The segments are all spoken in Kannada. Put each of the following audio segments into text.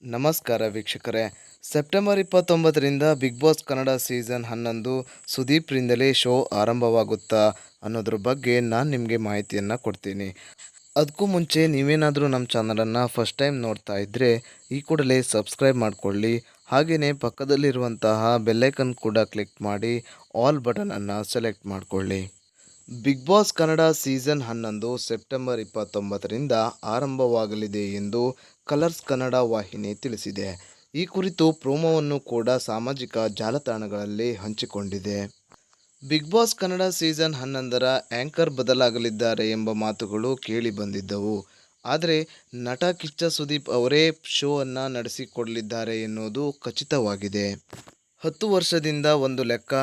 ನಮಸ್ಕಾರ ವೀಕ್ಷಕರೇ. ಸೆಪ್ಟೆಂಬರ್ 29ರಿಂದ ಬಿಗ್ ಬಾಸ್ ಕನ್ನಡ ಸೀಸನ್ 11 ಸುದೀಪ್ರಿಂದಲೇ ಶೋ ಆರಂಭವಾಗುತ್ತಾ ಅನ್ನೋದ್ರ ಬಗ್ಗೆ ನಾನು ನಿಮಗೆ ಮಾಹಿತಿಯನ್ನು ಕೊಡ್ತೀನಿ. ಅದಕ್ಕೂ ಮುಂಚೆ ನೀವೇನಾದರೂ ನಮ್ಮ ಚಾನಲನ್ನು ಫಸ್ಟ್ ಟೈಮ್ ನೋಡ್ತಾ ಇದ್ದರೆ ಈ ಕೂಡಲೇ ಸಬ್ಸ್ಕ್ರೈಬ್ ಮಾಡಿಕೊಳ್ಳಿ. ಹಾಗೆಯೇ ಪಕ್ಕದಲ್ಲಿರುವಂತಹ ಬೆಲ್ಲೈಕನ್ ಕೂಡ ಕ್ಲಿಕ್ ಮಾಡಿ ಆಲ್ ಬಟನನ್ನು ಸೆಲೆಕ್ಟ್ ಮಾಡಿಕೊಳ್ಳಿ. Bigg Boss Kannada season 11 September 29ರಿಂದ ಆರಂಭವಾಗಲಿದೆ ಎಂದು ಕಲರ್ಸ್ ಕನ್ನಡ ವಾಹಿನಿ ತಿಳಿಸಿದೆ. ಈ ಕುರಿತು ಪ್ರೋಮೋವನ್ನು ಕೂಡ ಸಾಮಾಜಿಕ ಜಾಲತಾಣಗಳಲ್ಲಿ ಹಂಚಿಕೊಂಡಿದೆ. ಬಿಗ್ ಬಾಸ್ ಕನ್ನಡ ಸೀಸನ್ 11ರ ಆ್ಯಂಕರ್ ಬದಲಾಗಲಿದ್ದಾರೆ ಎಂಬ ಮಾತುಗಳು ಕೇಳಿ ಬಂದಿದ್ದವು. ಆದರೆ ನಟ ಕಿಚ್ಚ ಸುದೀಪ್ ಅವರೇ ಶೋ ಅನ್ನು ನಡೆಸಿಕೊಡಲಿದ್ದಾರೆ ಎನ್ನುವುದು ಖಚಿತವಾಗಿದೆ. 10 ವರ್ಷದಿಂದ ಒಂದು ಲೆಕ್ಕ,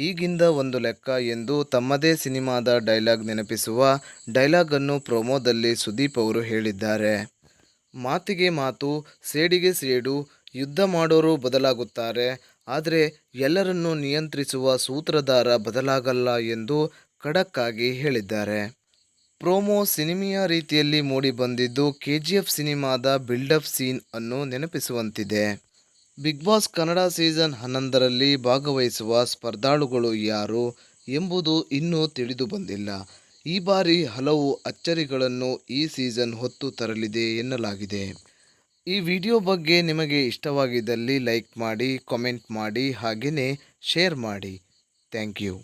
ಈಗಿಂದ ಒಂದು ಲೆಕ್ಕ ಎಂದು ತಮ್ಮದೇ ಸಿನಿಮಾದ ಡೈಲಾಗ್ ನೆನಪಿಸುವ ಡೈಲಾಗನ್ನು ಪ್ರೋಮೋದಲ್ಲಿ ಸುದೀಪ್ ಅವರು ಹೇಳಿದ್ದಾರೆ. ಮಾತಿಗೆ ಮಾತು, ಸೇಡಿಗೆ ಸೇಡು, ಯುದ್ಧ ಮಾಡೋರು ಬದಲಾಗುತ್ತಾರೆ, ಆದರೆ ಎಲ್ಲರನ್ನೂ ನಿಯಂತ್ರಿಸುವ ಸೂತ್ರಧಾರ ಬದಲಾಗಲ್ಲ ಎಂದು ಖಡಕ್ ಆಗಿ ಹೇಳಿದ್ದಾರೆ. ಪ್ರೋಮೋ ಸಿನಿಮೀಯ ರೀತಿಯಲ್ಲಿ ಮೂಡಿಬಂದಿದ್ದು KGF ಸಿನಿಮಾದ ಬಿಲ್ಡಪ್ ಸೀನ್ ಅನ್ನು ನೆನಪಿಸುವಂತಿದೆ. ಬಿಗ್ ಬಾಸ್ ಕನ್ನಡ ಸೀಸನ್ 11ರಲ್ಲಿ ಭಾಗವಹಿಸುವ ಸ್ಪರ್ಧಾಳುಗಳು ಯಾರು ಎಂಬುದು ಇನ್ನೂ ತಿಳಿದು ಬಂದಿಲ್ಲ. ಈ ಬಾರಿ ಹಲವು ಅಚ್ಚರಿಗಳನ್ನು ಈ ಸೀಸನ್ ಹೊತ್ತು ತರಲಿದೆ ಎನ್ನಲಾಗಿದೆ. ಈ ವಿಡಿಯೋ ಬಗ್ಗೆ ನಿಮಗೆ ಇಷ್ಟವಾಗಿದ್ದಲ್ಲಿ ಲೈಕ್ ಮಾಡಿ, ಕಾಮೆಂಟ್ ಮಾಡಿ, ಹಾಗೆಯೇ ಶೇರ್ ಮಾಡಿ. Thank you.